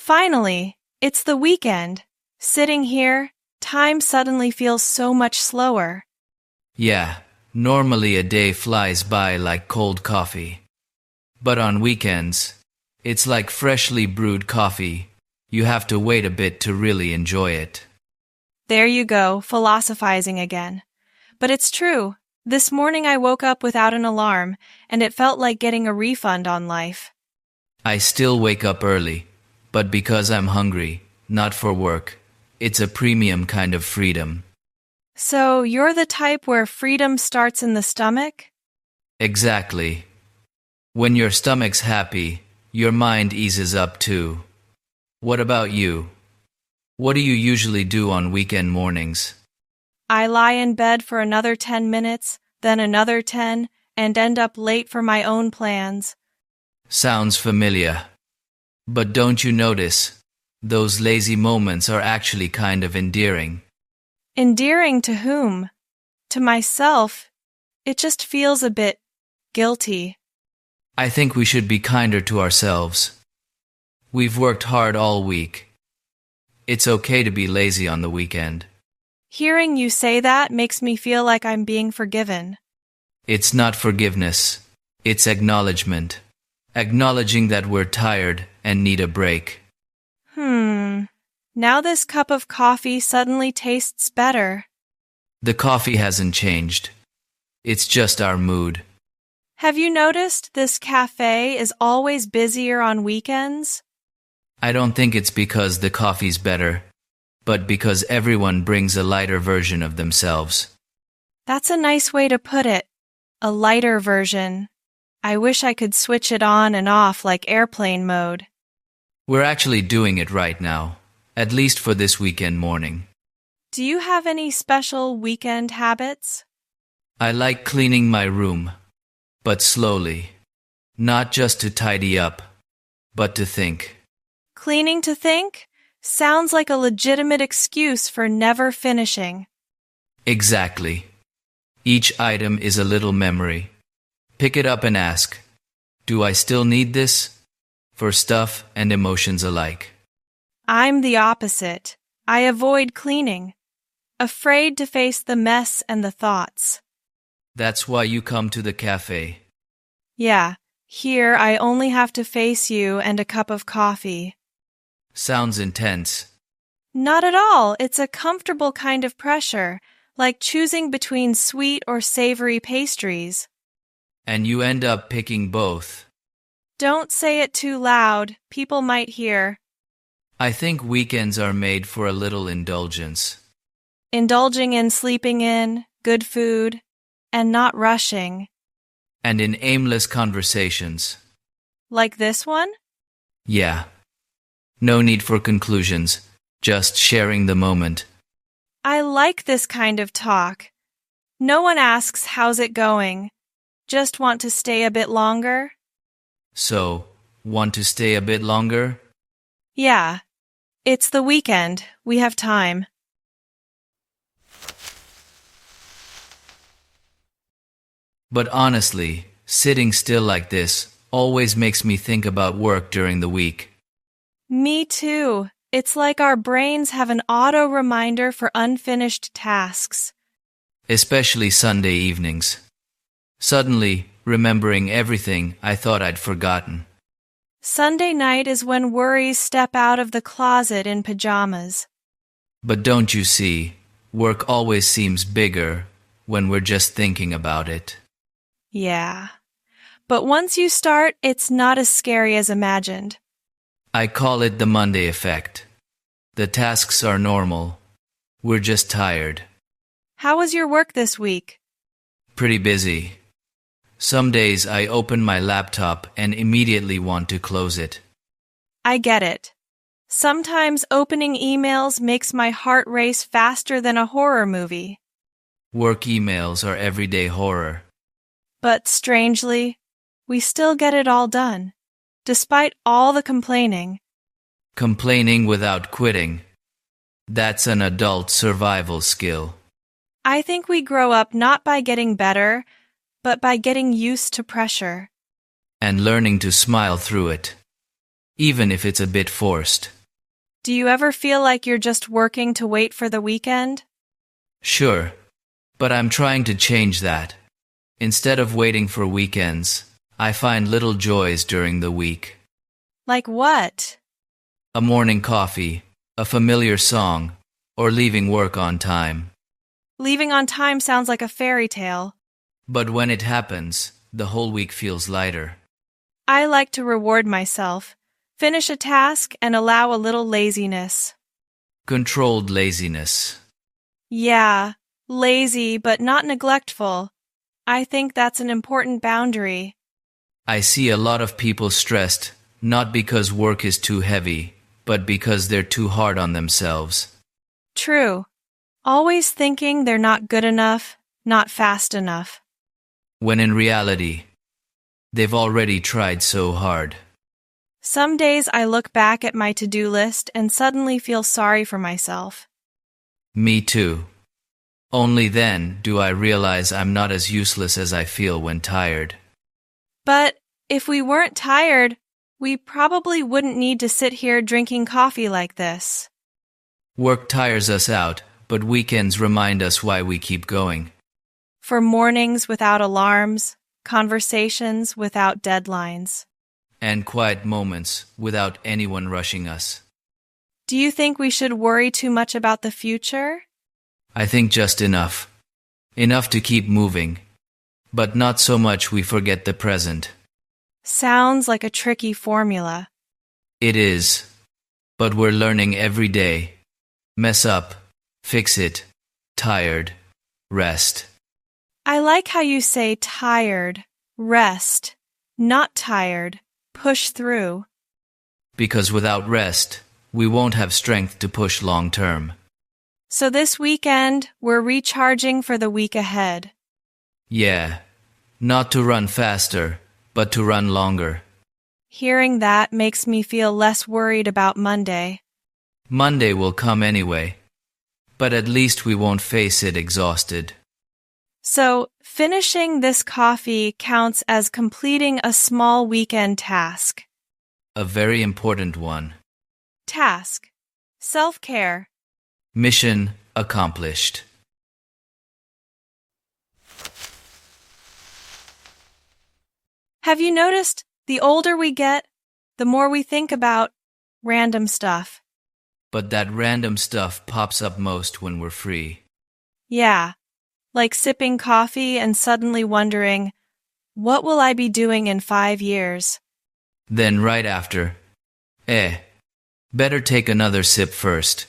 Finally, it's the weekend. Sitting here, time suddenly feels so much slower. Yeah, normally a day flies by like cold coffee. But on weekends, it's like freshly brewed coffee. You have to wait a bit to really enjoy it. There you go, philosophizing again. But it's true. This morning I woke up without an alarm, and it felt like getting a refund on life. I still wake up early, but because I'm hungry, not for work. It's a premium kind of freedom. So, you're the type where freedom starts in the stomach? Exactly. When your stomach's happy, your mind eases up too. What about you? What do you usually do on weekend mornings? I lie in bed for another 10 minutes, then another 10, and end up late for my own plans. Sounds familiar. But don't you notice? Those lazy moments are actually kind of endearing. Endearing to whom? To myself. It just feels a bit guilty. I think we should be kinder to ourselves. We've worked hard all week. It's okay to be lazy on the weekend. Hearing you say that makes me feel like I'm being forgiven. It's not forgiveness. It's acknowledgement. Acknowledging that we're tired and need a break. Now this cup of coffee suddenly tastes better. The coffee hasn't changed. It's just our mood. Have you noticed this cafe is always busier on weekends? I don't think it's because the coffee's better, but because everyone brings a lighter version of themselves. That's a nice way to put it. A lighter version. I wish I could switch it on and off like airplane mode. We're actually doing it right now, at least for this weekend morning. Do you have any special weekend habits? I like cleaning my room, but slowly. Not just to tidy up, but to think. Cleaning to think? Sounds like a legitimate excuse for never finishing. Exactly. Each item is a little memory. Pick it up and ask, do I still need this? For stuff and emotions alike. I'm the opposite. I avoid cleaning. Afraid to face the mess and the thoughts. That's why you come to the cafe. Yeah, here I only have to face you and a cup of coffee. Sounds intense. Not at all. It's a comfortable kind of pressure, like choosing between sweet or savory pastries. And you end up picking both. Don't say it too loud. People might hear. I think weekends are made for a little indulgence. Indulging in sleeping in, good food, and not rushing. And in aimless conversations. Like this one? Yeah. No need for conclusions, just sharing the moment. I like this kind of talk. No one asks how's it going. Just want to stay a bit longer? So, want to stay a bit longer? Yeah. It's the weekend. We have time. But honestly, sitting still like this always makes me think about work during the week. Me too. It's like our brains have an auto reminder for unfinished tasks. Especially Sunday evenings. Suddenly, remembering everything I thought I'd forgotten. Sunday night is when worries step out of the closet in pajamas. But don't you see, work always seems bigger when we're just thinking about it. Yeah. But once you start, it's not as scary as imagined. I call it the Monday effect. The tasks are normal. We're just tired. How was your work this week? Pretty busy. Some days I open my laptop and immediately want to close it. I get it. Sometimes opening emails makes my heart race faster than a horror movie. Work emails are everyday horror. But strangely, we still get it all done, despite all the complaining. Complaining without quitting. That's an adult survival skill. I think we grow up not by getting better, but by getting used to pressure. And learning to smile through it. even if it's a bit forced. Do you ever feel like you're just working to wait for the weekend? Sure, but I'm trying to change that. Instead of waiting for weekends, I find little joys during the week. Like what? A morning coffee, a familiar song, or leaving work on time. Leaving on time sounds like a fairy tale. But when it happens, the whole week feels lighter. I like to reward myself, finish a task, and allow a little laziness. Controlled laziness. Yeah, lazy but not neglectful. I think that's an important boundary. I see a lot of people stressed, not because work is too heavy, but because they're too hard on themselves. True. Always thinking they're not good enough, not fast enough. When in reality, they've already tried so hard. Some days I look back at my to-do list and suddenly feel sorry for myself. Me too. Only then do I realize I'm not as useless as I feel when tired. But if we weren't tired, we probably wouldn't need to sit here drinking coffee like this. Work tires us out, but weekends remind us why we keep going. For mornings without alarms, conversations without deadlines. And quiet moments without anyone rushing us. Do you think we should worry too much about the future? I think just enough. Enough to keep moving. But not so much we forget the present. Sounds like a tricky formula. It is. But we're learning every day. Mess up. Fix it. Tired. Rest. I like how you say tired, rest, not tired, push through. Because without rest, we won't have strength to push long term. So this weekend, we're recharging for the week ahead. Yeah. Not to run faster, but to run longer. Hearing that makes me feel less worried about Monday. Monday will come anyway. But at least we won't face it exhausted. So, finishing this coffee counts as completing a small weekend task. A very important one. Task. Self-care. Mission accomplished. Have you noticed, the older we get, the more we think about random stuff? But that random stuff pops up most when we're free. Yeah, like sipping coffee and suddenly wondering, what will I be doing in 5 years? Then right after, better take another sip first.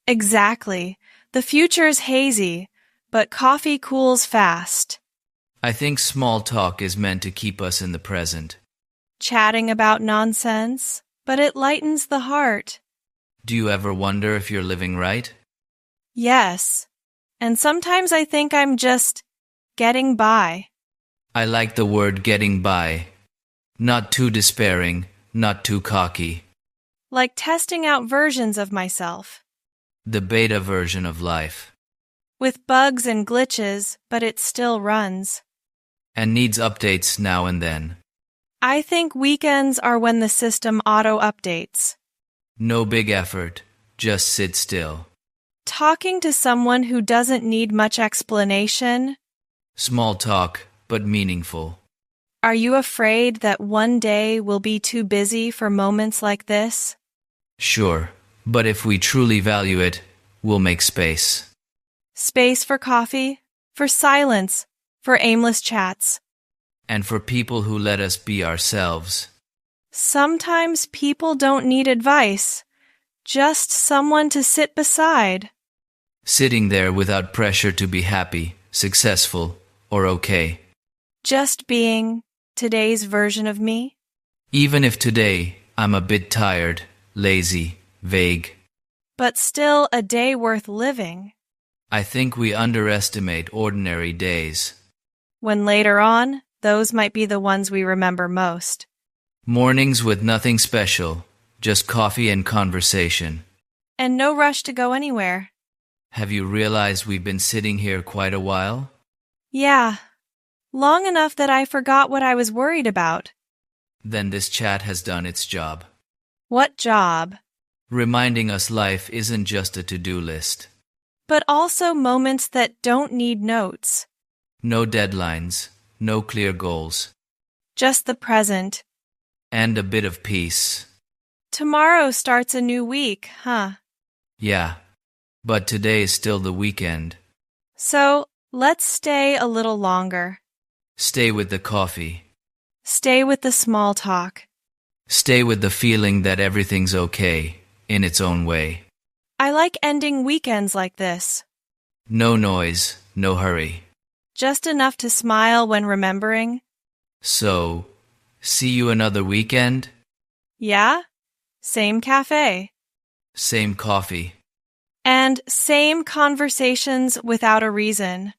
Exactly. The future's hazy, but coffee cools fast. I think small talk is meant to keep us in the present. Chatting about nonsense, but it lightens the heart. Do you ever wonder if you're living right? Yes. And sometimes I think I'm just getting by. I like the word getting by. Not too despairing, not too cocky. Like testing out versions of myself. The beta version of life. With bugs and glitches, but it still runs. And needs updates now and then. I think weekends are when the system auto-updates. No big effort, just sit still. Talking to someone who doesn't need much explanation. Small talk, but meaningful. Are you afraid that one day will be too busy for moments like this? Sure, but if we truly value it, we'll make space. Space for coffee, for silence, for aimless chats. And for people who let us be ourselves. Sometimes people don't need advice, just someone to sit beside. Sitting there without pressure to be happy, successful, or okay. Just being today's version of me. Even if today I'm a bit tired, lazy, vague. But still a day worth living. I think we underestimate ordinary days. When later on, those might be the ones we remember most. Mornings with nothing special, just coffee and conversation. And no rush to go anywhere. Have you realized we've been sitting here quite a while? Yeah, long enough that I forgot what I was worried about. Then this chat has done its job. What job? Reminding us life isn't just a to-do list. But also moments that don't need notes. No deadlines, no clear goals, Just the present. and a bit of peace. Tomorrow starts a new week, huh? Yeah, but today is still the weekend. So, let's stay a little longer. Stay with the coffee. Stay with the small talk. Stay with the feeling that everything's okay, in its own way. I like ending weekends like this. No noise, no hurry. Just enough to smile when remembering. So, see you another weekend? Yeah? Same cafe. Same coffee. And same conversations without a reason.